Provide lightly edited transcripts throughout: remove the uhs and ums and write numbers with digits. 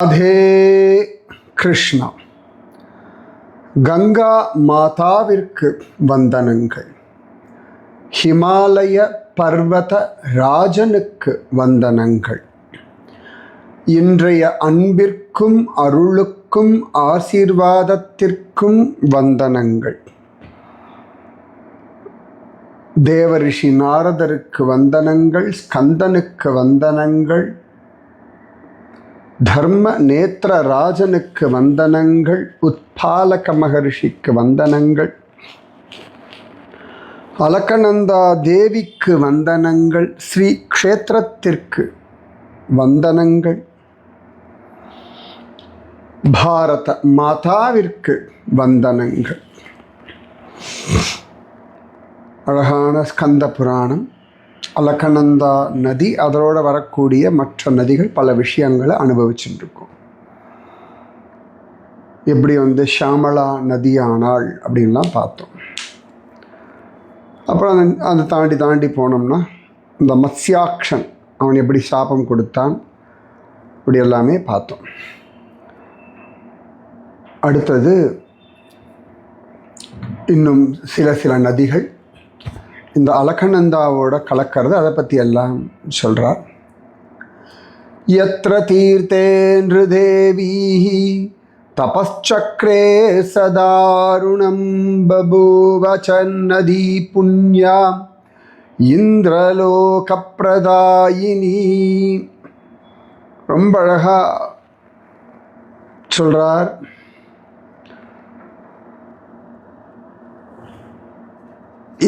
அதே கிருஷ்ணா. கங்கா மாதாவிற்கு வந்தனங்கள். ஹிமாலய பர்வத ராஜனுக்கு வந்தனங்கள். இன்றைய அன்பிற்கும் அருளுக்கும் ஆசீர்வாதத்திற்கும் வந்தனங்கள். தேவரிஷி நாரதருக்கு வந்தனங்கள். ஸ்கந்தனுக்கு வந்தனங்கள். தர்ம நேத்திர ராஜனுக்கு வந்தனங்கள். உத்பாலக மகரிஷிக்கு வந்தனங்கள். அலகநந்தா தேவிக்கு வந்தனங்கள். ஸ்ரீ க்ஷேத்திரத்திற்கு வந்தனங்கள். பாரத மாதாவிற்கு வந்தனங்கள். அழகான ஸ்கந்த புராணம், அலகநந்தா நதி, அதோடு வரக்கூடிய மற்ற நதிகள், பல விஷயங்களை அனுபவிச்சுட்டுருக்கோம். எப்படி ஷாமளா நதியானாள் அப்படின்லாம் பார்த்தோம். அப்புறம் அதை தாண்டி போனோம்னா இந்த மத்ஸ்யாக்ஷன் அவன் எப்படி சாபம் கொடுத்தான், இப்படி எல்லாமே பார்த்தோம். அடுத்தது இன்னும் சில நதிகள் இந்த அலகநந்தாவோட கலக்கிறது, அதை பற்றி எல்லாம் சொல்கிறார். யத்ர தீர்த்தேன்று தேவி தபச்சக்ரே சதாருணம் பபூவச்ச நதி புண்ணியா இந்திரலோக பிரதாயினி. ரொம்ப அழகா சொல்றார்.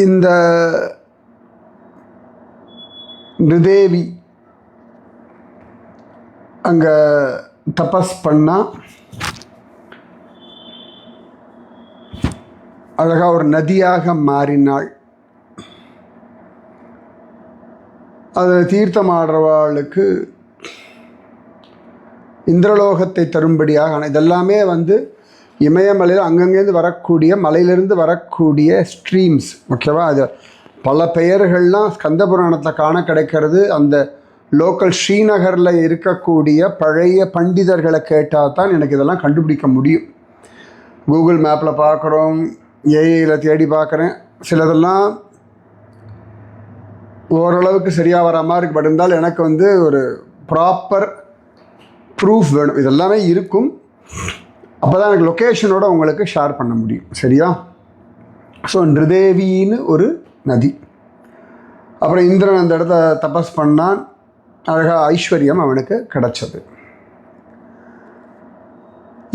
இந்த நிருதேவி அங்க தபஸ் பண்ணா அழகா ஒரு நதியாக மாறினாள். அது தீர்த்தமாடுறவாளுக்கு இந்திரலோகத்தை தரும்படியாக. இதெல்லாமே இமயமலையில் அங்கங்கேருந்து வரக்கூடிய, மலையிலிருந்து வரக்கூடிய ஸ்ட்ரீம்ஸ். ஓகேவா? அது பல பெயர்கள்லாம் ஸ்கந்த புராணத்தில் காண கிடைக்கிறது. அந்த லோக்கல் ஸ்ரீநகரில் இருக்கக்கூடிய பழைய பண்டிதர்களை கேட்டால் தான் எனக்கு இதெல்லாம் கண்டுபிடிக்க முடியும். கூகுள் மேப்பில் பார்க்குறோம், ஏஐயில் தேடி பார்க்குறேன். சிலதெல்லாம் ஓரளவுக்கு சரியாக வர மாதிரி இருக்கு. பட் இருந்தாலும் எனக்கு ஒரு ப்ராப்பர் ப்ரூஃப் வேணும். இதெல்லாமே இருக்கும். அப்போ தான் எனக்கு லொக்கேஷனோட உங்களுக்கு ஷேர் பண்ண முடியும். சரியா? ஸோ நிருதேவின்னு ஒரு நதி. அப்புறம் இந்திரன் அந்த இடத்த தபஸ் பண்ணான். அழகா ஐஸ்வர்யம் அவனுக்கு கிடைச்சது.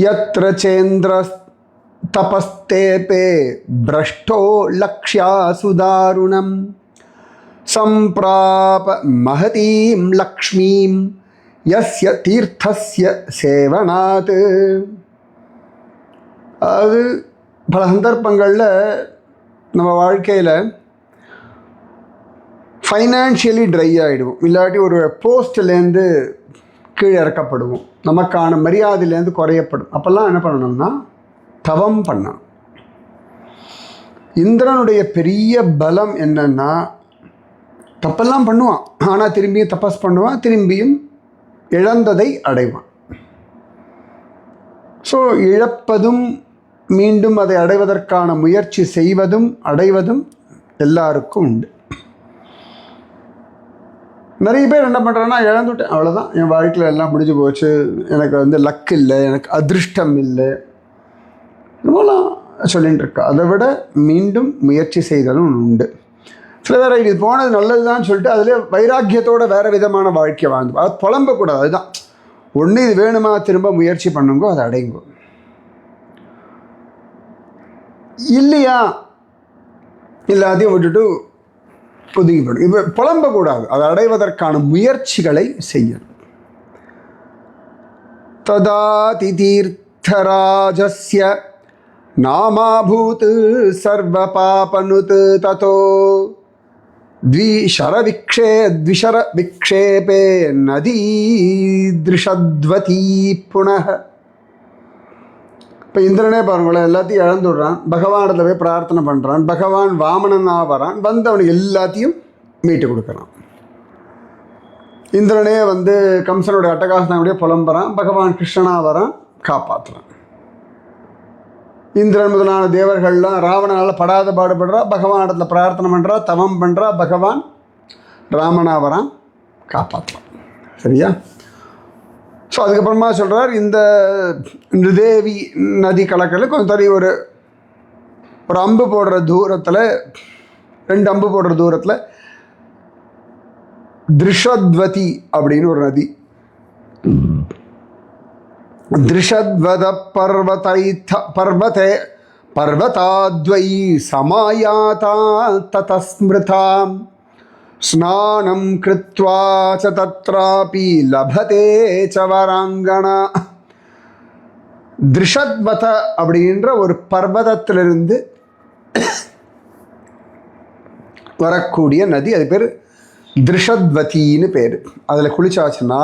யத்ர சேந்திர தபஸ்தேபே பிரஷ்டோ லக்ஷ்யா சுதாருணம் சம்பிராப மகதீம் லக்ஷ்மீம் யஸ்ய தீர்த்தஸ்ய சேவனாத். அது பல சந்தர்ப்பங்களில் நம்ம வாழ்க்கையில் ஃபைனான்ஷியலி ட்ரை ஆகிடுவோம். இல்லாட்டி ஒரு போஸ்ட்லேருந்து கீழே இறக்கப்படுவோம். நமக்கான மரியாதையிலேருந்து குறையப்படும். அப்போல்லாம் என்ன பண்ணணும்னா தவம் பண்ணணும். இந்திரனுடைய பெரிய பலம் என்னன்னா, தப்பெல்லாம் பண்ணுவான், ஆனால் திரும்பியும் தபஸ் பண்ணுவான், திரும்பியும் இழந்ததை அடைவான். ஸோ இழப்பதும் மீண்டும் அதை அடைவதற்கான முயற்சி செய்வதும் அடைவதும் எல்லாருக்கும் உண்டு. நிறைய பேர் என்ன பண்ணுறாங்கன்னா, இழந்துட்டேன், அவ்வளோதான், என் வாழ்க்கையில் எல்லாம் முடிஞ்சு போச்சு, எனக்கு லக் இல்லை, எனக்கு அதிர்ஷ்டம் இல்லை, இதெல்லாம் சொல்லிகிட்டு இருக்கா. அதை விட மீண்டும் முயற்சி செய்தலும் உண்டு. சில பேர் இது போனது நல்லது தான் சொல்லிட்டு அதிலே வைராக்கியத்தோட வேறு விதமான வாழ்க்கையை வாழ்ந்து அது புலம்பக்கூடாது. அதுதான் ஒன்று, இது வேணுமா, திரும்ப முயற்சி பண்ணுங்கோ, அதை அடைங்கோ. இல்லையா, எல்லாத்தையும் விட்டுட்டு ஒதுங்கி போடும். இப்போ புலம்பக்கூடாது, அதை அடைவதற்கான முயற்சிகளை செய்யணும். ததாதி தீர்த்தராஜஸ்ய நாமாபூத் சர்வ பாபனுத் ததோ த்விஷர விக்ஷேபே நதி திருஷத்வதி புனः. இப்போ இந்திரனே பாருங்களேன், எல்லாத்தையும் இழந்துடுறான். பகவானில் போய் பிரார்த்தனை பண்ணுறான். பகவான் வாமனனாக வரான், வந்து அவனுக்கு எல்லாத்தையும் மீட்டு கொடுக்குறான். இந்திரனே வந்து கம்சனுடைய அட்டகாசனுடைய புலம்புறான், பகவான் கிருஷ்ணனா வரான், காப்பாற்றுறான். இந்திரன் முதலான தேவர்கள்லாம் ராவணனால் படாத பாடுபடுறா, பகவான் இடத்துல பிரார்த்தனை பண்ணுறா, தவம் பண்ணுறா, பகவான் ராமனா வரான், காப்பாற்றலாம். சரியா? ஸோ அதுக்கப்புறமா சொல்கிறார், இந்த நிருதேவி நதி கலக்கல கொஞ்சம் தள்ளி ஒரு அம்பு போடுற தூரத்தில், 2 அம்பு போடுற தூரத்தில் திருஷத்வதி அப்படின்னு ஒரு நதி. திருஷத்வத பர்வதே பர்வதாத்வை சமாயாதா ததஸ்மிருதாம் ஸ்நானம் கிருத்வா ச தத்ராபி லபதே ச வராங்கணா. திருஷத்வத அப்படின்ற ஒரு பர்வதத்திலிருந்து வரக்கூடிய நதி, அது பேர் திருஷத்வதின்னு பேர். அதில் குளிச்சாச்சுன்னா,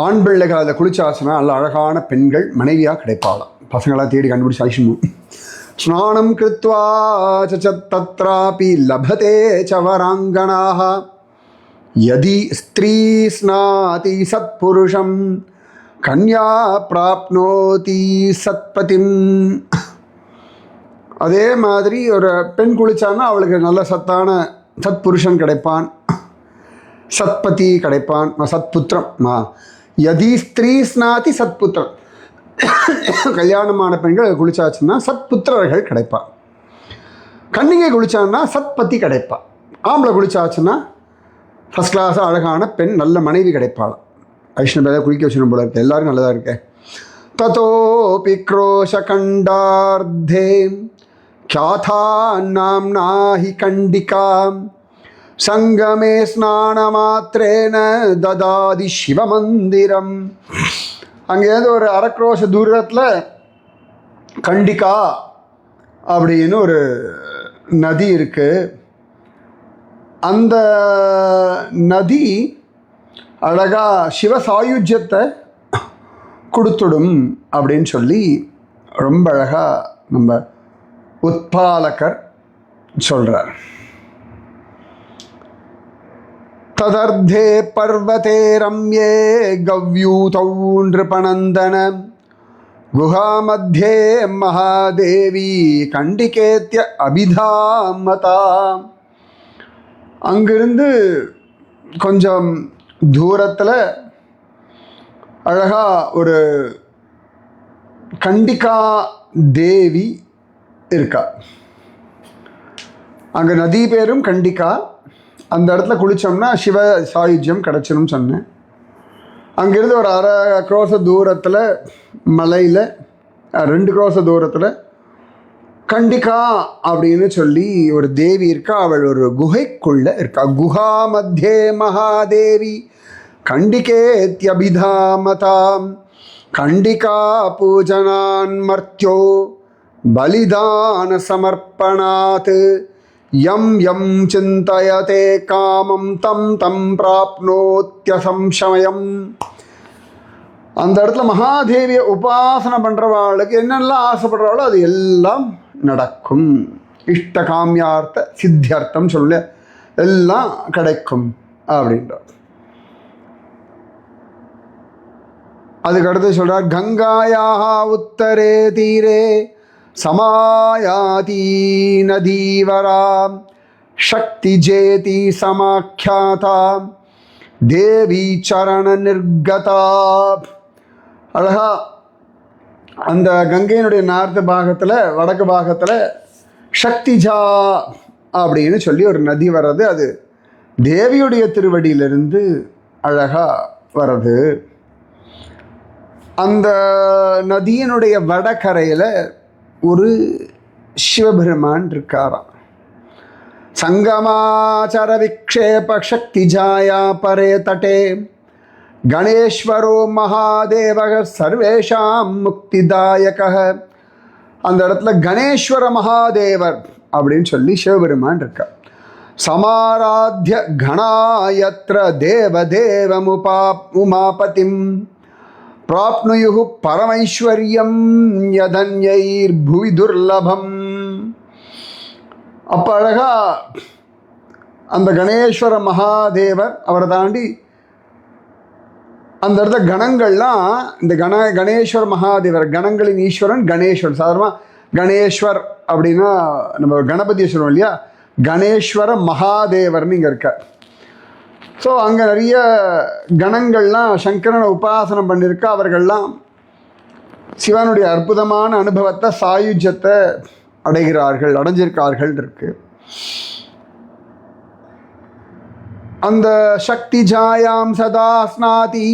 ஆண் பிள்ளைகள் அதில் குளிச்சாச்சுன்னா நல்ல அழகான பெண்கள் மனைவியாக கிடைப்பாளாம். பசங்களாக தேடி கண்டுபிடிச்சி ஐஷுமு. ஸ்நானம் கிருத்வா ச தத்ராபி லபதே ச வராங்கணாஹ யதி ஸ்திரீ ஸ்நாதி சத்புருஷம் கன்யா பிராப்னோதி சத்பதிம். அதே மாதிரி ஒரு பெண் குளிச்சான்னா அவளுக்கு நல்ல சத்தான சத்புருஷன் கிடைப்பான், சத்பதி கிடைப்பான், சத்புத்திரம். யதி ஸ்திரீ ஸ்நாதி சத்புத்திரம், கல்யாணமான பெண்கள் குளிச்சாச்சுன்னா சத்புத்திரர்கள் கிடைப்பான். கன்னிகை குளிச்சான்னா சத்பதி கிடைப்பான். ஆம்பளை குளிச்சாச்சுன்னா ஃபஸ்ட் கிளாஸாக அழகான பெண் நல்ல மனைவி கிடைப்பாள். வைஷ்ணவ குளிக்க வச்சுடும் போல இருக்கு, எல்லாரும் நல்லதாக இருக்கே. ததோபி க்ரோஷகண்டார்த்தே க்யாதா நாம்னாஹி கண்டிகா சங்கமே ஸ்நானமாத்திரேன ததாதி சிவமந்திரம். அங்கேருந்து ஒரு அரக்ரோஷ தூரத்தில் கண்டிகா அப்படின்னு ஒரு நதி இருக்குது. அந்த நதி அழகாக சிவசாயுஜ்யத்தை கொடுத்துடும் அப்படின்னு சொல்லி ரொம்ப அழகாக நம்ம உத்பாலகர் சொல்கிறார். ததர்த்தே பர்வதே ரம்யே கவ்யூதௌ நிருபநந்தன குஹாமத்யே மகாதேவி கண்டிகேத்ய அபிதாமதா. அங்கிருந்து கொஞ்சம் தூரத்தில் அழகா ஒரு கண்டிகா தேவி இருக்கா. அங்கே நதி பேரும் கண்டிகா. அந்த இடத்துல குளித்தோம்னா சிவ சாயுஜ்யம் கிடச்சிடும் சொன்னேன். அங்கேருந்து ஒரு 1/2 கிரோச தூரத்தில் மலையில் 2 கிரோச தூரத்தில் கண்டிகா அப்படின்னு சொல்லி ஒரு தேவி இருக்கா. அவள் ஒரு குகைக்குள்ளே இருக்கா. குஹா மத்தியே மகாதேவி கண்டிகேத்யபிதாமதாம் கண்டிகா பூஜனான் மர்த்யோ பலிதான சமர்ப்பணாத் யம் யம் சிந்தயதே காமம் தம் தம் பிராப்னோத்ய சம்சயம். அந்த இடத்துல மகாதேவியை உபாசனை பண்ணுறவாளுக்கு என்னெல்லாம் ஆசைப்படுறாளோ அது எல்லாம் நடக்கும். இஷ்ட காமியார்த்த சித்தியர்த்தம் சொல்ல எல்லாம் கிடைக்கும் அப்படின்றார். அதுக்கடுத்து சொல்கிறார், கங்காயாக உத்தரே தீரே சமாயாதி நதீவரா சக்தி ஜேதி சமாக்கியாதா தேவி சரண நிர்கதா. அழகா அந்த கங்கையினுடைய நார்த்து பாகத்தில் வடக்கு பாகத்தில் சக்திஜா அப்படின்னு சொல்லி ஒரு நதி வர்றது. அது தேவியுடைய திருவடியிலிருந்து அழகாக வர்றது. அந்த நதியினுடைய வடகரையில் ஒரு சிவபெருமான் இருக்காராம். சங்கமாச்சர விக்ஷேப சக்திஜாயா பரே தட்டே கணேஸ்வரோ மகாதேவக சர்வேஷாம் முக்திதாயக. அந்த இடத்துல கணேஸ்வர மகாதேவர் அப்படின்னு சொல்லி சிவபெருமான் இருக்கார். சமாராத்ய கணாயத்ர தேவதேவமுபா உமாபதிம் பிராப்னுயு பரமைஸ்வர்யம் யதன்யைர் புவி துர்லபம். அப்போ அழகா அந்த கணேஸ்வர மகாதேவர் அவரை தாண்டி அந்த இடத்துல கணங்கள்லாம் இந்த கணேஸ்வர மகாதேவர் கணங்களின் ஈஸ்வரன் கணேஸ்வரன். சாதாரணமாக கணேஸ்வர் அப்படின்னா நம்ம கணபதியை சொல்லுவோம் இல்லையா, கணேஸ்வர மகாதேவர்னு இங்கே இருக்க. ஸோ அங்கே நிறைய கணங்கள்லாம் சங்கரனை உபாசனம் பண்ணியிருக்க. அவர்கள்லாம் சிவனுடைய அற்புதமான அனுபவத்தை சாயுஜ்யத்தை அடைஞ்சிருக்கார்கள் இருக்கு. அந்த சக்தி ஜாயாம் சதா ஸ்நாதி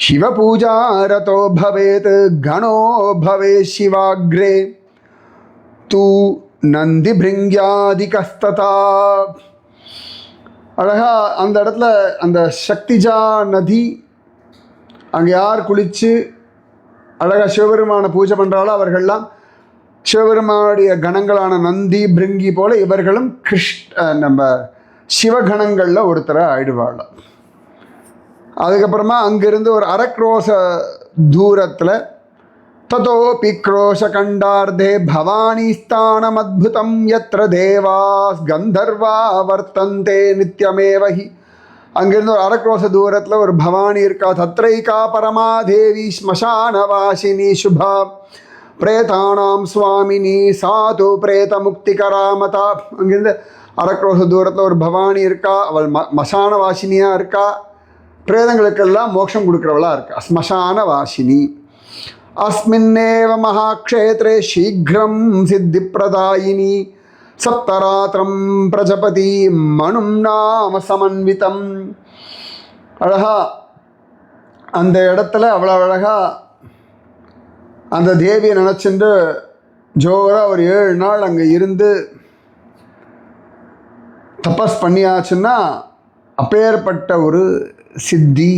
சிவ பூஜா ரதோ பவேத் கணோ பவே சிவாக்ரே தூ நந்தி பிருங்யாதிகஸ்ததா. அழகா அந்த இடத்துல அந்த சக்திஜா நதி அங்கே யார் குளித்து அழகாக சிவபெருமானை பூஜை பண்ணுறாலோ அவர்கள்லாம் சிவபெருமானுடைய கணங்களான நந்தி பிருங்கி போல இவர்களும் நம்ம சிவகணங்களில் ஒருத்தராக ஆயிடுவாள். அதுக்கப்புறமா அங்கிருந்து ஒரு அரக்ரோச தூரத்தில் ததோபி க்ரோஷ கண்டார்த்தே பவானி ஸ்தானம் அத்புதம் யத்ர தேவாஸ் கந்தர்வா வர்த்தந்தே நித்யமேவஹி. அங்கிருந்து ஒரு அரக்ரோச தூரத்தில் ஒரு பவானி இருக்கா. தத்ரைகா பரமாதேவி ஸ்மசானவாசினி சுபா பிரேதானாம் சுவாமினி சாது பிரேத முக்திகராமதா. அங்கிருந்து அரக்ரோச தூரத்தில் ஒரு பவானி இருக்கா. அவள் மசான வாசினியாக இருக்கா. பிரேதங்களுக்கெல்லாம் மோட்சம் கொடுக்குறவளாக இருக்கா. ஸ்மசான வாசினி. அஸ்மின்னேவ மகாக்ஷேத்ரே சீக்கிரம் சித்தி பிரதாயினி சப்தராத்திரம் பிரஜபதி மனும் நாம சமன்விதம். அழகா அந்த இடத்துல அவ்வளோ அழகா அந்த தேவியை நினச்சிட்டு ஜோராக ஒரு 7 நாள் அங்கே இருந்து தபஸ் பண்ணியாச்சுன்னா அப்பேற்பட்ட ஒரு சித்தி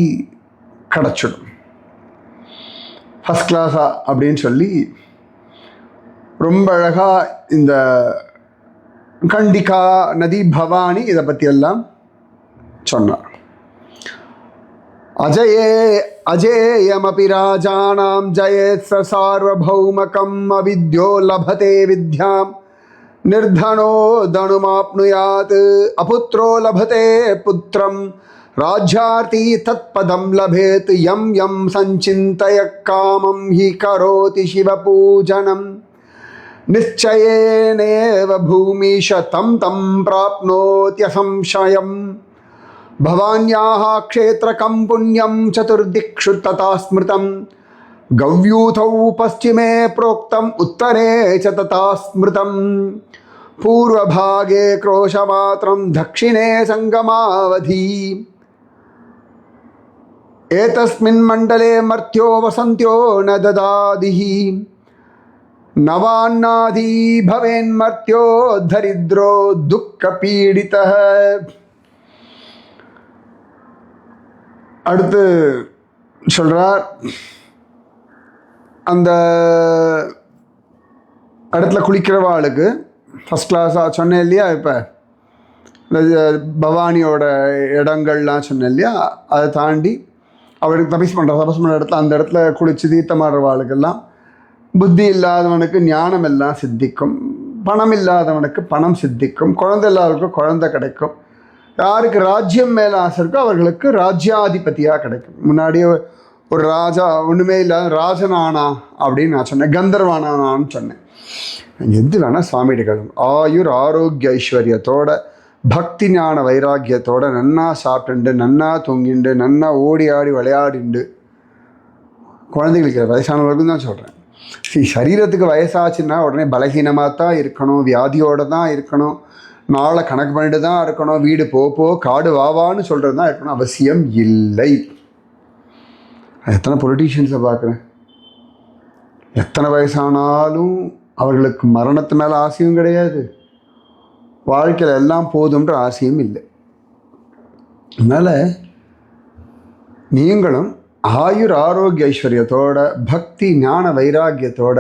கிடச்சிடும். ஃபஸ்ட் கிளாஸா அப்படின்னு சொல்லி ரொம்ப அழகாக இந்த கண்டிகா நதி பவானி இதை பற்றியெல்லாம் சொன்னார். அஜேயமபி ராஜானாம் ஜயேத் சார்வபௌமகம் அவித்யோ லபதே வித்யாம் நிர்தனோ தனுமாப்னுயாத் அபுத்ரோ லபதே புத்திரம் ராஜ்யார்த்தி தத்பதம் லபேத் யம் யம் சஞ்சிந்தய காமம் ஹி கரோதி சிவபூஜனம் நிச்சயேனேவ பூமிஷ தம் தம் பிராப்னோத்யசம்சயம் பவான்யாஹ க்ஷேத்ரகம் புண்ணியம் சதுர்திக்ஷு ததா ஸ்மிருதம் கவ்யூதௌ பஸ்சிமே प्रोक्तम् उत्तरे च तथा स्मृतं पूर्वभागे क्रोशमात्रं दक्षिणे संगमावधि एतस्मिन् मण्डले मर्त्यो वसन्त्यो न ददादिः नवान्नादि भवेन्मर्त्यो दरिद्रो दुःखपीडितः. அடுத்து சொல்றார், அந்த இடத்துல குளிக்கிறவாளுக்கு ஃபஸ்ட் கிளாஸாக சொன்னேன் இல்லையா, இப்போ இந்த பவானியோட இடங்கள்லாம் சொன்னேன் இல்லையா, அதை தாண்டி அவளுக்கு தபஸ் பண்ணுற இடத்துல அந்த இடத்துல குளித்து தீர்த்தமாடுறவாளுக்கெல்லாம் புத்தி இல்லாதவனுக்கு ஞானம் எல்லாம் சித்திக்கும், பணம் இல்லாதவனுக்கு பணம் சித்திக்கும், குழந்தை இல்லாதவனுக்கு குழந்தை கிடைக்கும், யாருக்கு ராஜ்யம் மேலே ஆசை இருக்கோ அவர்களுக்கு ராஜ்யாதிபதியாக கிடைக்கும். முன்னாடியே ஒரு ராஜா ஒன்றுமே இல்லாத ராஜனானா அப்படின்னு நான் சொன்னேன், கந்தர்வானானான்னு சொன்னேன். எது வேணால் சுவாமிகிட்ட கேளுங்க. ஆயுர் ஆரோக்கிய ஐஸ்வர்யத்தோட பக்தி ஞான வைராக்கியத்தோட நன்னா சாப்பிட்டுண்டு நன்னா தூங்கிண்டு நன்னா ஓடி ஆடி விளையாடிண்டு, குழந்தைகளுக்கு வயசானவர்களுக்கும் தான் சொல்கிறேன். சரீரத்துக்கு வயசாச்சுன்னா உடனே பலகீனமாக தான் இருக்கணும், வியாதியோடு தான் இருக்கணும், நாளை கணக்கு பண்ணிட்டு தான் இருக்கணும், வீடு போ காடு வாவான்னு சொல்கிறது தான் இருக்கணும் அவசியம் இல்லை. எத்தனை பொலிட்டீஷியன்ஸை பார்க்குறேன், எத்தனை வயசானாலும் அவர்களுக்கு மரணத்து மேலே ஆசையும் கிடையாது, வாழ்க்கையில் எல்லாம் போதுன்ற ஆசையும் இல்லை. அதனால் நீங்களும் ஆயுர் ஆரோக்கிய ஐஸ்வர்யத்தோட பக்தி ஞான வைராக்கியத்தோட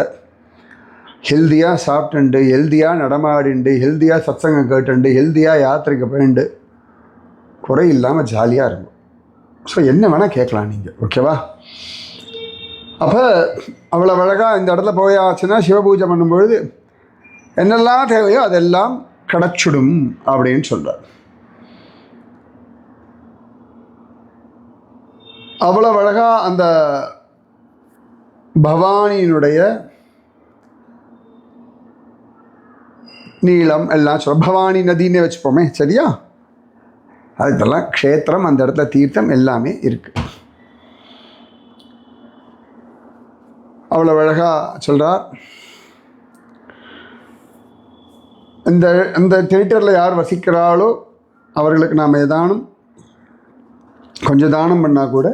ஹெல்த்தியாக சாப்பிட்டுண்டு ஹெல்த்தியாக நடமாடிண்டு ஹெல்த்தியாக சத்சங்கம் கேட்டுண்டு ஹெல்த்தியாக யாத்திரைக்கு போயிண்டு குறை இல்லாமல் ஜாலியாக இருக்கும். ஸோ என்ன வேணால் கேட்கலாம் நீங்கள், ஓகேவா? அப்போ அவ்வளோ அழகாக இந்த இடத்துல போயாச்சுன்னா சிவபூஜை பண்ணும்பொழுது என்னெல்லாம் தேவையோ அதெல்லாம் கிடச்சிடும் அப்படின்னு சொல்கிறார். அவ்வளோ அழகாக அந்த பவானியினுடைய நீளம் எல்லாம் சொல்ல, பவானி நதினே வச்சுப்போமே, சரியா? அதுக்கெல்லாம் க்ஷேத்திரம், அந்த இடத்துல தீர்த்தம் எல்லாமே இருக்குது. அவ்வளோ அழகாக சொல்கிறார். இந்த தியேட்டரில் யார் வசிக்கிறாளோ அவர்களுக்கு நாம் ஏதானும் கொஞ்சம் தானம் பண்ணால் கூட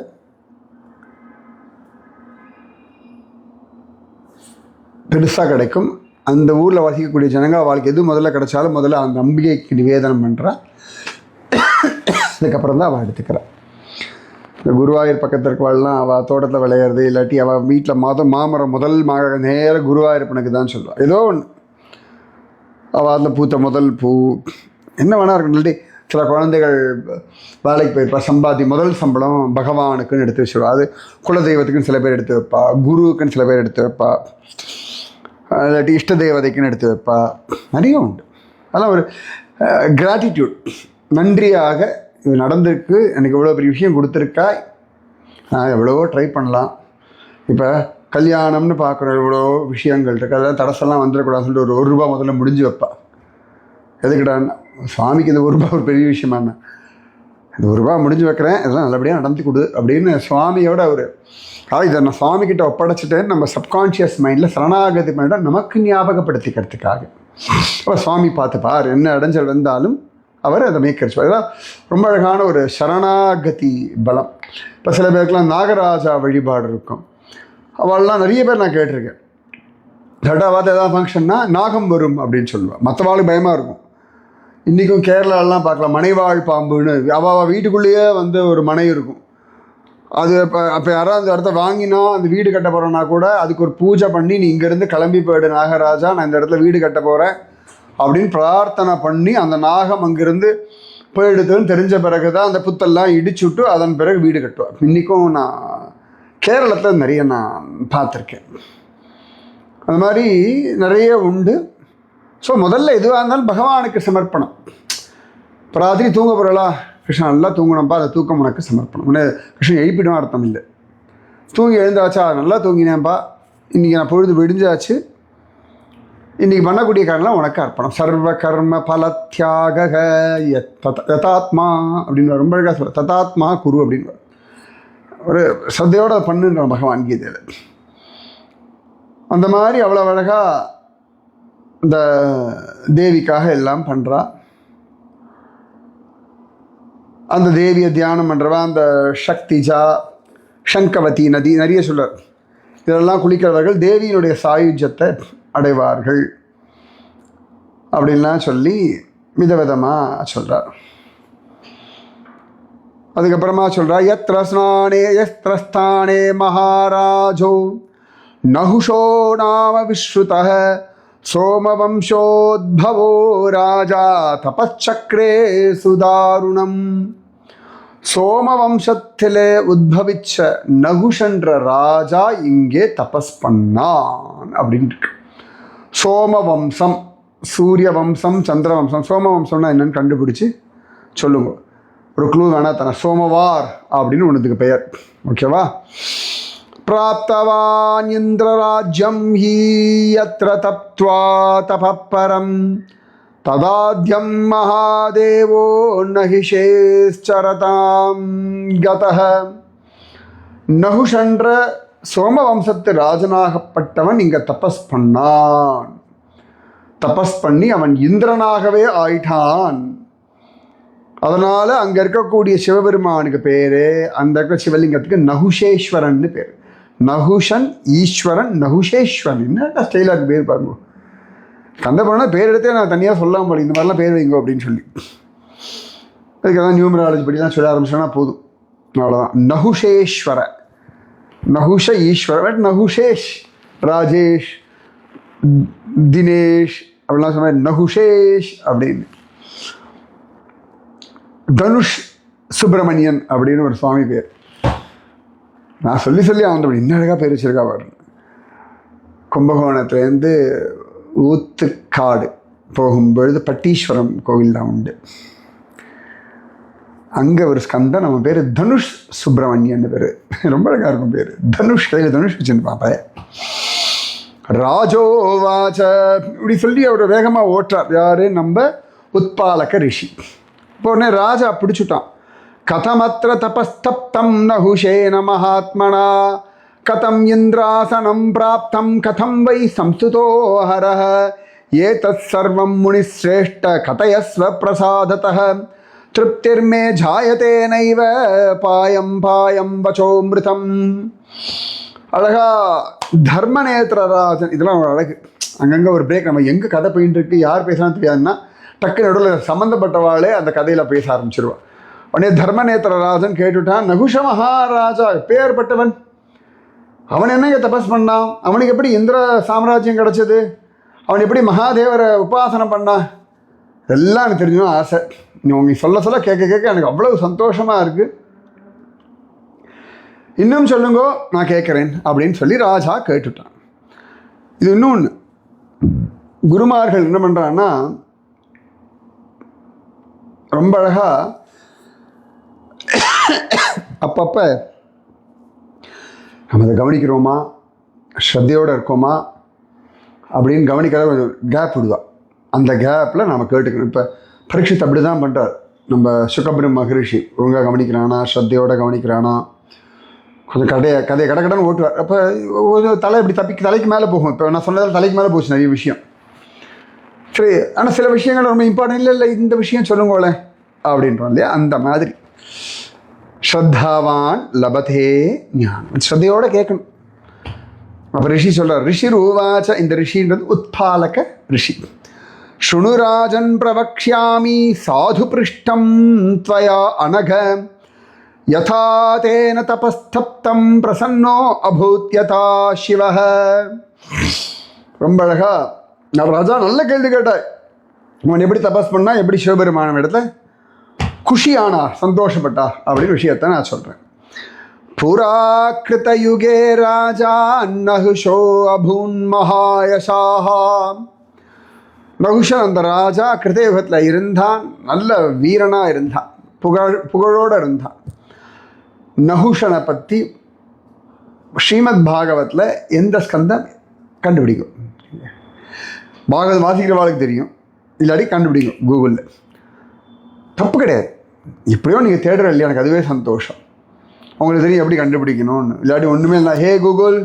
பெருசாக கிடைக்கும். அந்த ஊரில் வசிக்கக்கூடிய ஜனங்க அவளுக்கு எது முதல்ல கிடைச்சாலும் முதல்ல அந்த நம்பிக்கைக்கு நிவேதனம் பண்ணுறா. அதுக்கப்புறம் தான் அவள் எடுத்துக்கிறாள். இந்த குருவாயூர் பக்கத்தில் இருக்கவாள்லாம் அவள் தோட்டத்தில் விளையிறது, இல்லாட்டி அவள் வீட்டில் மாமரம் முதல் நேராக குருவாயூரப்பனுக்கு தான் சொல்லுவாள். ஏதோ ஒன்று அவள் அந்த பூத்த முதல் பூ என்ன வேணா இருக்கும். இல்லாட்டி சில குழந்தைகள் வேலைக்கு போயிருப்பா, முதல் சம்பளம் பகவானுக்குன்னு எடுத்து வச்சுருவா. அது குலதெய்வத்துக்குன்னு சில பேர் எடுத்து வைப்பா, குருவுக்குன்னு சில பேர் எடுத்து வைப்பா, இல்லாட்டி இஷ்ட தேவதைக்குன்னு எடுத்து வைப்பா. நிறைய உண்டு. அதெல்லாம் ஒரு கிராட்டிடியூட், நன்றியாக இது நடந்திருக்கு, எனக்கு இவ்வளோ பெரிய விஷயம் கொடுத்துருக்கா, நான் எவ்வளவோ ட்ரை பண்ணலாம். இப்போ கல்யாணம்னு பார்க்குற எவ்வளோ விஷயங்கள் இருக்குது, அதெல்லாம் தடசெல்லாம் வந்துடக்கூடாதுன்னு சொல்லிட்டு ஒரு ரூபா முதல்ல முடிஞ்சு வைப்பா. எதுக்கிட்டான்னு, சுவாமிக்கு இந்த ரூபா ஒரு பெரிய விஷயமா என்ன, இந்த ரூபா முடிஞ்சு வைக்கிறேன், இதெல்லாம் நல்லபடியாக நடந்து கொடு அப்படின்னு சுவாமியோட ஒரு இதை நான் சுவாமிக்கிட்ட ஒப்படைச்சிட்டேன்னு நம்ம சப்கான்ஷியஸ் மைண்டில் சரணாகதி பண்ணிட்டால் நமக்கு ஞாபகப்படுத்திக்கிறதுக்காக. அப்போ சுவாமி பார்த்துப்பார், என்ன இடைஞ்சல் வந்தாலும் அவர் அதை மேய்க்கரிச்சு. அதெல்லாம் ரொம்ப அழகான ஒரு சரணாகதி பலம். இப்போ சில பேருக்குலாம் நாகராஜா வழிபாடு இருக்கும். அவள்லாம் நிறைய பேர் நான் கேட்டிருக்கேன். தடாவாத ஏதாவது ஃபங்க்ஷன்னா நாகம் வரும் அப்படின்னு சொல்லுவாள். மற்றவாளுக்கு பயமாக இருக்கும். இன்றைக்கும் கேரளாலெலாம் பார்க்கலாம், மனைவாழ் பாம்புன்னு அவள் வீட்டுக்குள்ளேயே ஒரு மனை இருக்கும். அது அப்போ யாராவது அந்த இடத்த வாங்கினா அந்த வீடு கட்ட போகிறோன்னா கூட அதுக்கு ஒரு பூஜை பண்ணி, நீ இங்கேருந்து கிளம்பி போயிடு நாகராஜா, நான் இந்த இடத்துல வீடு கட்ட போகிறேன் அப்படின்னு பிரார்த்தனை பண்ணி அந்த நாகம் அங்கேருந்து போயிடுதுன்னு தெரிஞ்ச பிறகு தான் அந்த புத்தெல்லாம் இடிச்சுட்டு அதன் பிறகு வீடு கட்டுவார். இன்றைக்கும் நான் கேரளத்தில் நிறைய நான் பார்த்துருக்கேன். அந்த மாதிரி நிறைய உண்டு. ஸோ முதல்ல எதுவாக இருந்தாலும் பகவானுக்கு சமர்ப்பணம். இப்போ ராத்திரி தூங்க போகிறளா, கிருஷ்ணன் நல்லா தூங்கணும்ப்பா, அந்த தூக்கம் உனக்கு சமர்ப்பணம். உடனே கிருஷ்ணன் எழுப்பிடும் அர்த்தம் இல்லை. தூங்கி எழுந்தாச்சா, நல்லா தூங்கினேன்ப்பா, இன்றைக்கி நான் பொழுது விடிஞ்சாச்சு, இன்றைக்கி பண்ணக்கூடிய காரணம் உனக்கு அர்ப்பணம். சர்வ கர்ம பலத்தியாக ததாத்மா அப்படின்னு ரொம்ப அழகாக சொல்ல, ததாத்மா குரு அப்படின்னு ஒரு சத்தையோடு பண்ணுன்ற பகவான் கீதையில். அந்த மாதிரி அவ்வளோ அழகாக இந்த தேவிக்காக எல்லாம் பண்ணுறா. அந்த தேவியை தியானம் பண்ணுறவா அந்த சக்திஜா, சங்கவதி நதி நிறைய சொல்கிறார். இதெல்லாம் குளிக்கிறவர்கள் தேவியினுடைய சாயுஜ்யத்தை அடைவார்கள் அப்படின்லாம் சொல்லி விதவிதமாக சொல்கிறார். அதுக்கப்புறமா சொல்கிறார், யத்ர ஸ்நானே யத்ர ஸ்தானே மகாராஜோ நகுஷோ நாம விஸ்ருதः சோமவம்சோத்பவோ ராஜா தபச்சக்ரே சுதாருணம். சோமவம்சத்திலே உத்பவிச்ச நகுஷன்ற ராஜா இங்கே தபஸ் பண்ணான் அப்படின்னு இருக்கு. சோமவம்சம், சூரிய வம்சம், சந்திரவம்சம். சோமவம்சம்னா என்னன்னு கண்டுபிடிச்சி சொல்லுங்க. ஒரு க்ளூ வேணா தானே, சோமவார் அப்படின்னு ஒன்றுத்துக்கு பெயர். ஓகேவா? பிராப்தவான் இந்திரராஜ்யம் ஹி யத்ர தப்த்வா தபப்பரம் ததாத்யம் மகாதேவோ நஹிஷேச்சரதாம் கதஹ. நகுஷன்ற சோமவம்சத்து ராஜனாகப்பட்டவன் இங்கே தபஸ் பண்ணான். தபஸ் பண்ணி அவன் இந்திரனாகவே ஆயிட்டான். அதனால் அங்கே இருக்கக்கூடிய சிவபெருமானுக்கு பேர், அந்த இருக்கிற சிவலிங்கத்துக்கு நகுஷேஸ்வரன் பேர். நகுஷன் ஈஸ்வரன் நகுஷேஸ்வரன். என்ன ஸ்டைலாக பேர் பாருங்க. கந்தபுராணம் பேர் எடுத்தே நான் தனியாக சொல்லாமல் போல, இந்த மாதிரிலாம் பேர் வைங்க அப்படின்னு சொல்லி. அதுக்கு தான் நியூமராலஜி படிலாம் சொல்ல ஆரம்பிச்சோன்னா போதும், அவ்வளோதான். நகுஷேஸ்வர, நகுஷ ஈஸ்வரன், நகுஷேஷ், ராஜேஷ், தினேஷ் அப்படிலாம் சொன்ன நகுஷேஷ் அப்படின்னு. தனுஷ் சுப்பிரமணியன் அப்படின்னு ஒரு சுவாமி பேர். நான் சொல்லி அவன் அப்படி இன்னும் அழகாக பேர் வச்சிருக்கா பாருங்க. கும்பகோணத்துலேருந்து ஊத்துக்காடு போகும்பொழுது பட்டீஸ்வரம் கோவில் தான் உண்டு. அங்கே ஒரு ஸ்கந்தம், நம்ம பேர் தனுஷ் சுப்பிரமணியன் பேர், ரொம்ப அழகாக இருக்கும் பேர். தனுஷ், கையில் தனுஷ் வச்சுன்னு பார்ப்பேன். ராஜோவாச்ச இப்படி சொல்லி அவர் வேகமாக ஓட்டுறார். யார்? நம்ம உத்பாலக ரிஷி. இப்போ உடனே ராஜா பிடிச்சுட்டான். கதமத்திர தபஸ்தப்தம் நகுஷேன மகாத்மனா கதம் இந்திராசனம் பிராப்தம் கதம் வை சம்ஸ்துதோ ஹரஹ ஏதத் சர்வம் முனிஸ்ரேஷ்ட கதயஸ்வ பிரசாததः திருப்திர்மே ஜாயதே நைவ பாயம் பாயம் வச்சோமிருதம். அழகா தர்மநேத்திரராஜன், இதெல்லாம் ஒரு அழகு. அங்கங்கே ஒரு பிரேக். நம்ம எங்கே கதை போயிட்டு இருக்கு, யார் பேசலாம் தெரியாதுன்னா டக்கு நடுவில் சம்மந்தப்பட்டவாளே அந்த கதையில் பேச ஆரம்பிச்சிருவான். உடனே தர்மநேத்திரராஜன் கேட்டுட்டான், நகுஷ மகாராஜா பேர்பட்டவன், அவன் என்னங்க தபஸ் பண்ணான், அவனுக்கு எப்படி இந்திர சாம்ராஜ்யம் கிடச்சது, அவன் எப்படி மகாதேவரை உபாசனம் பண்ணான், எல்லாம் எனக்கு தெரிஞ்சணும் ஆசை. நீங்கள் சொல்ல சொல்ல கேட்க கேட்க எனக்கு அவ்வளவு சந்தோஷமாக இருக்குது. இன்னும் சொல்லுங்கோ, நான் கேட்குறேன் அப்படின்னு சொல்லி ராஜா கேட்டுட்டான். இது இன்னொன்று, குருமார்கள் என்ன பண்ணுறான்னா ரொம்ப அழகாக அப்பப்போ நம்ம அதை கவனிக்கிறோமா, ஸ்ரத்தையோடு இருக்கோமா அப்படின்னு கவனிக்காத கொஞ்சம் கேப் விடுவா. அந்த கேப்பில் நம்ம கேட்டுக்கணும். இப்போ பரீட்சித் அப்படி தான் பண்ணுறார். நம்ம சுகபிரம் மகரிஷி ஒழுங்காக கவனிக்கிறானா, ஸ்ரத்தையோடு கவனிக்கிறானா, கொஞ்சம் கதையை கடன்னு ஓட்டுவார். அப்போ கொஞ்சம் தலை இப்படி தலைக்கு மேலே போகும். இப்போ நான் சொன்னதால் தலைக்கு மேலே போச்சு நிறைய விஷயம். சரி, ஆனால் சில விஷயங்கள் ரொம்ப இம்பார்ட்டன்ட். இல்லை இந்த விஷயம் சொல்லுங்களேன் அப்படின்றோம் இல்லையா, அந்த மாதிரி ஸ்ரத்தாவான் லபதே ஞானம், ஸ்ரத்தையோடு கேட்கணும். அப்போ ரிஷி சொல்கிறார், ரிஷி ரூவாச்ச, இந்த ரிஷின்றது உத்பாலக ரிஷி. ஸ்ருணுராஜன் பிரவக்ஷ்யாமி சாது பிருஷ்டம் த்வயா அனக யதா தேன தபஸ்தப்தம் பிரசன்னோ அபூத் யதா சிவஹ. ரொம்ப அழகா ராஜா நல்ல கேள்வி கேட்டாய். அவன் எப்படி தபஸ் பண்ணா, எப்படி சிவபெருமான இடத்துல குஷியானா, சந்தோஷப்பட்டா அப்படின்னு விஷயத்தை நான் சொல்கிறேன். புராகிருத யுகே ராஜா நகுஷோ அபூன் மகாயசாஹா. நகுஷன் அந்த ராஜா கிருதயுகத்தில் இருந்தான், நல்ல வீரனாக இருந்தான், புகழோடு இருந்தான். நகுஷனை பற்றி ஸ்ரீமத் பாகவத்தில் எந்த ஸ்கந்தம் கண்டுபிடிக்கும், பாகவத் வாசிக்கிறவாளுக்கு தெரியும், இல்லாட்டி கண்டுபிடிக்கும் கூகுளில். தப்பு கிடையாது, எப்படியோ நீங்கள் தேடுற இல்லையா, எனக்கு அதுவே சந்தோஷம். உங்களுக்கு தெரியும் எப்படி கண்டுபிடிக்கணும்னு. இல்லாட்டி ஒன்றுமே இல்லை, hey Google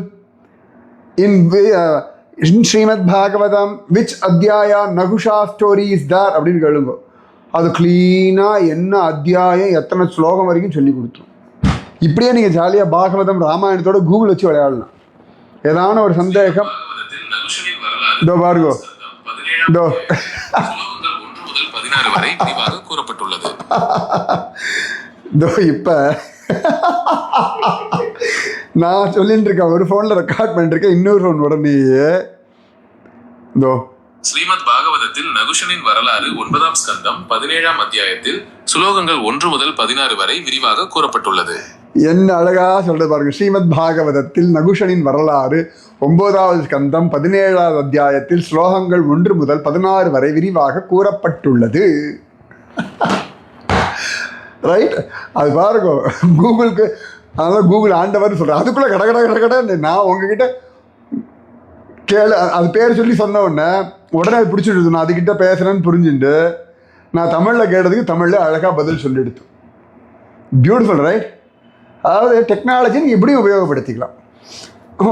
in Shrimad Bhagavatam which அத்தியாயா நகுஷா ஸ்டோரி இஸ் தார் அப்படின்னு கேளுங்க. அது க்ளீனாக என்ன அத்தியாயம் எத்தனை ஸ்லோகம் வரைக்கும் சொல்லி கொடுத்தோம். இப்படியே நீங்கள் ஜாலியாக பாகவதம் ராமாயணத்தோட கூகுள் வச்சு விளையாடலாம். ஏதான ஒரு சந்தேகம் இதோ பாருங்கோ, இதோ இதோ இப்போ நான் சொல்லிட்டு இருக்கேன், ஒரு ஃபோனில் ரெக்கார்ட் பண்ணிருக்கேன், இன்னொரு ஃபோன் உடனேயே இதோ ஸ்ரீமத் பாகவதத்தில் நகுஷனின் வரலாறு 9ஆம் ஸ்கந்தம் 17ஆம் அத்தியாயத்தில் சுலோகங்கள் 1 முதல் 16 வரை விரிவாக கூறப்பட்டுள்ளது. என்ன அழகா சொல்றது பாருங்க. ஸ்ரீமத் பாகவதத்தில் நகுஷனின் வரலாறு 9வது ஸ்கந்தம் 17வது அத்தியாயத்தில் ஸ்லோகங்கள் 1 முதல் 16 வரை விரிவாக கூறப்பட்டுள்ளது. ரைட், அது பாருங்க கூகுளுக்கு. அதனால கூகுள் ஆண்டவர் சொல்கிறேன். அதுக்குள்ளே கடகட நான் உங்ககிட்ட அது பேர் சொல்லி சொன்ன உடனே அது பிடிச்சிட்டு நான் அதுக்கிட்ட பேசுகிறேன்னு புரிஞ்சுட்டு நான் தமிழில் கேட்டதுக்கு தமிழில் அழகாக பதில் சொல்லிடுது. Beautiful right. அதாவது டெக்னாலஜி நீங்கள் எப்படியும் உபயோகப்படுத்திக்கலாம்.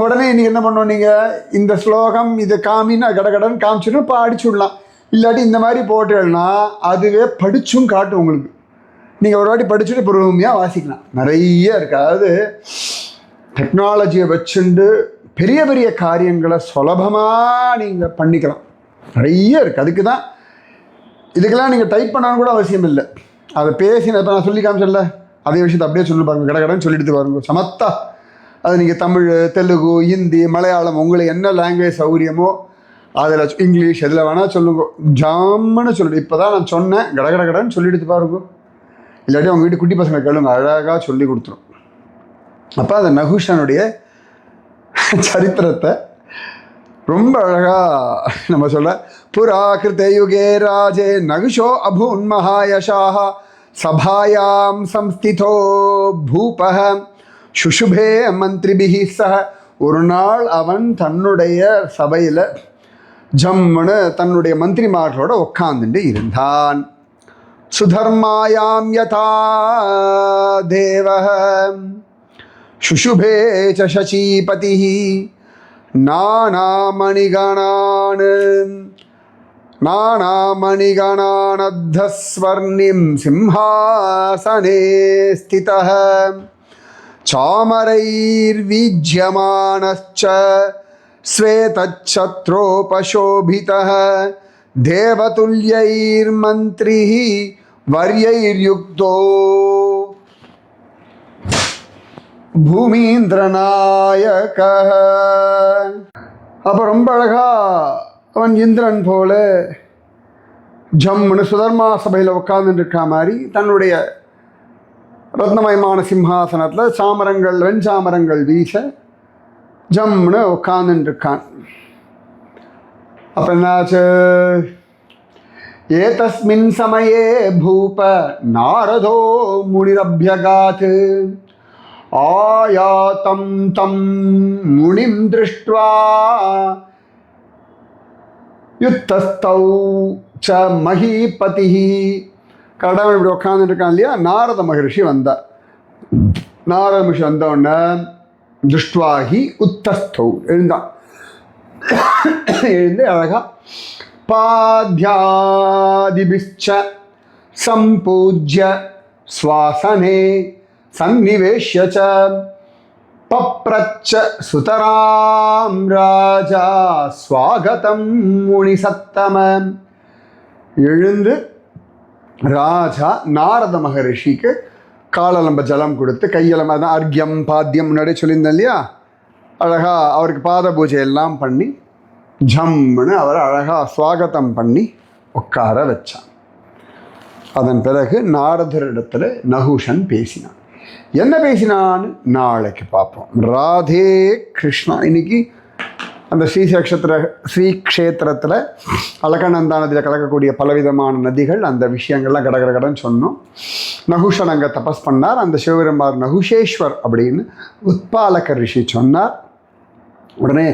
உடனே நீங்கள் என்ன பண்ணணும், நீங்கள் இந்த ஸ்லோகம் இதை காமின்னு கடகடன்னு காமிச்சுன்னு படிச்சு விடலாம். இல்லாட்டி இந்த மாதிரி போட்டேன்னா அதுவே படிச்சும் காட்டும் உங்களுக்கு. நீங்கள் ஒரு வாட்டி படிச்சுட்டு பொறுமையாக வாசிக்கலாம். நிறைய இருக்குது. அதாவது டெக்னாலஜியை வச்சுண்டு பெரிய பெரிய காரியங்களை சுலபமாக நீங்கள் பண்ணிக்கலாம். நிறைய இருக்குது. அதுக்கு தான் இதுக்கெல்லாம் நீங்கள் டைப் பண்ணாலும் கூட அவசியம் இல்லை. அதை பேசின இப்போ நான் சொல்லி காமிச்சல அதே விஷயத்தை அப்படியே சொல்லி பாருங்க, கடகடன்னு சொல்லிட்டு பாருங்க சமத்தா. அது நீங்கள் தமிழ், தெலுங்கு, ஹிந்தி, மலையாளம், உங்களுக்கு என்ன லாங்குவேஜ் சௌகரியமோ அதில் இங்கிலீஷ் எதில் வேணால் சொல்லுங்க, ஜாமுன்னு சொல்லிட்டு. இப்போ தான் நான் சொன்னேன், கடகடன்னு சொல்லிடுத்து பாருங்க. இல்லாட்டி அவங்க வீட்டு குட்டி பசங்களை கேளுங்க, அழகாக சொல்லி கொடுத்துரும். அப்போ அந்த நகுஷனுடைய சரித்திரத்தை ரொம்ப அழகாக நம்ம சொல்ல. புராகிருத யுகே ராஜே நகுஷோ அபூன் மகாயசாஹ சபாயாம் சம்ஸ்திதோ பூபः சுஷுபே மந்திரிபிஹி சஹ. ஒரு நாள் அவன் தன்னுடைய சபையில் ஜம்முன்னு தன்னுடைய மந்திரிமார்களோட உட்கார்ந்துட்டு இருந்தான். சுதர்மாயாம் யதா தேவः சுஷுபே ச சசீபதிः நானாமணிகணானத்தஸ்வர்ணிம் சிம்ஹாசனே ஸ்திதः சாமரைர்விஜ்யமானश्च ஸ்வேதச்சத்ரோபசோபிதः தேவதுல்யைர்மந்திரிः வர்யைர்யுக்தோ பூமீந்திரநாயகः. அப்போ ரொம்ப அழகா அவன் இந்திரன் போல ஜம்முன்னு சுதர்மா சபையில் உட்கார்ந்துட்டு இருக்கா மாதிரி தன்னுடைய ரத்னமயமான சிம்ஹாசனத்தில் சாமரங்கள் வெஞ்சாமரங்கள் வீச ஜம்முன்னு உட்கார்ந்துட்டு இருக்கான். அப்போ என்னாச்சு? ஏதஸ்மின் சமயே பூப நாரதோ முனிரப்யகாத் ஆயாதம் தம் முனிம் திருஷ்ட்வா யுத்தஸ்தௌ ச மஹீபதிஹி. கடவுள் இப்படி உட்காந்துட்டு இருக்கான் இல்லையா, நாரத மகரிஷி வந்தார். நாரத மகரிஷி வந்தவுடனே திருஷ்டுவாகி உத்தஸ்தௌ எழுந்தான். எழுந்து அழகா பாத்யாதிபிச்ச சம்பூஜ்ய ஸ்வாசனே சந்நிவேஷ்ய ச பப்ரச்ச சுதராம் ராஜா ஸ்வாகதம் முனிசத்தம. எழுந்து ராஜா நாரத மகரிஷிக்கு காலலம்ப ஜலம் கொடுத்து கையலம்ப, அதான் அர்க்கியம் பாத்தியம் முன்னாடியே சொல்லியிருந்தேன் இல்லையா, அழகா அவருக்கு பாத பூஜை எல்லாம் பண்ணி ஜம்முன்னு அவரை அழகா ஸ்வாகதம் பண்ணி உட்கார வச்சான். அதன் பிறகு நாரதரிடத்துல நகுஷன் பேசினான். என்ன பேசினான்னு நாளைக்கு பார்ப்போம். ராதே கிருஷ்ணா. இன்னைக்கு அந்த ஸ்ரீக்ஷேத்திரத்தில் அலகநந்தா நதியில் கலக்கக்கூடிய பலவிதமான நதிகள், அந்த விஷயங்கள்லாம் கடகடன்னு சொன்னோம். நகுஷன் அங்கே தபஸ் பண்ணார். அந்த சிவபெருமார் நகுஷேஸ்வர் அப்படின்னு உத்பாலக ரிஷி சொன்னார். உடனே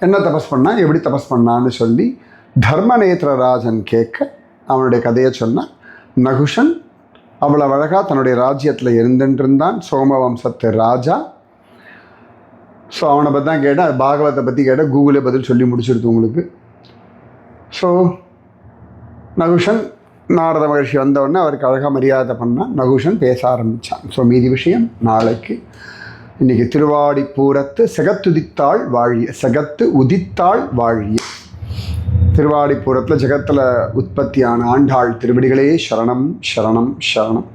என்ன தபஸ் பண்ணான், எப்படி தபஸ் பண்ணான்னு சொல்லி தர்மநேத்திரராஜன் கேட்க அவனுடைய கதையை சொன்னான். நகுஷன் அவ்வளவு அழகாக தன்னுடைய ராஜ்யத்தில் இருந்துருந்தான், சோமவம்சத்து ராஜா. ஸோ அவனை பற்றி தான் கேட்டேன், பாகவத்தை பற்றி கேட்டேன், கூகுளே பதில் சொல்லி முடிச்சிருது உங்களுக்கு. ஸோ நகுஷன் நாரத மகர்ஷி வந்தவுடனே அவருக்கு அழகாக மரியாதை பண்ணான். நகுஷன் பேச ஆரம்பித்தான். ஸோ மீதி விஷயம் நாளைக்கு. இன்றைக்கி திருவாடிப்பூரத்து செகத்துதித்தாள் வாழிய, செகத்து உதித்தாள் வாழிய. திருவாடிப்பூரத்தில் ஜெகத்தில் உற்பத்தியான ஆண்டாள் திருவடிகளே சரணம் சரணம் சரணம்.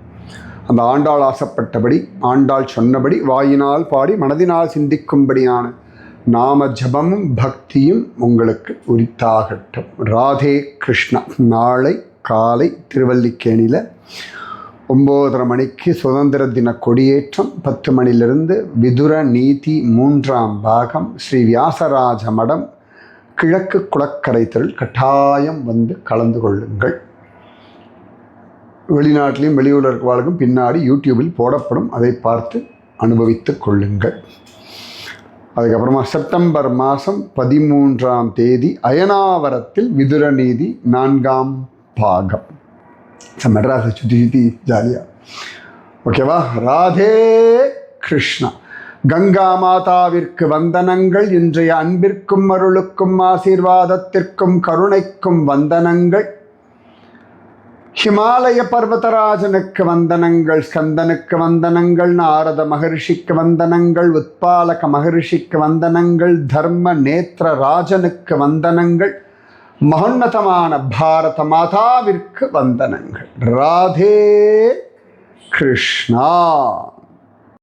அந்த ஆண்டாள் ஆசைப்பட்டபடி, ஆண்டாள் சொன்னபடி வாயினால் பாடி மனதினால் சிந்திக்கும்படியான நாம ஜபமும் பக்தியும் உங்களுக்கு உரித்தாகட்டும். ராதே கிருஷ்ணா. நாளை காலை திருவல்லிக்கேணியில் 9:30 மணிக்கு சுதந்திர தின கொடியேற்றம், 10 மணிலிருந்து விதுர நீதி 3ஆம் பாகம், ஸ்ரீ வியாசராஜ மடம் கிழக்கு குளக்கரை தெருள். கட்டாயம் வந்து கலந்து கொள்ளுங்கள். வெளிநாட்டிலையும் வெளியூரில் இருக்கிறவர்களுக்கும் பின்னாடி யூடியூபில் போடப்படும், அதை பார்த்து அனுபவித்து கொள்ளுங்கள். அதுக்கப்புறமா செப்டம்பர் மாதம் 13ஆம் தேதி அயனாவரத்தில் விதுர நீதி 4ஆம் பாகம். மெட்ராஸை சுற்றி ஜாலியாக. ஓகேவா? ராதே கிருஷ்ணா. கங்கா மாதாவிற்கு வந்தனங்கள். இன்றைய அன்பிற்கும் அருளுக்கும் ஆசீர்வாதத்திற்கும் கருணைக்கும் வந்தனங்கள். ஹிமாலய பர்வதராஜனுக்கு வந்தனங்கள், ஸ்கந்தனுக்கு வந்தனங்கள், நாரத மகரிஷிக்கு வந்தனங்கள், உத்பாலக மகரிஷிக்கு வந்தனங்கள், தர்ம நேத்திர ராஜனுக்கு வந்தனங்கள், மகோன்னதமான பாரத மாதாவிற்கு வந்தனங்கள். ராதே கிருஷ்ணா.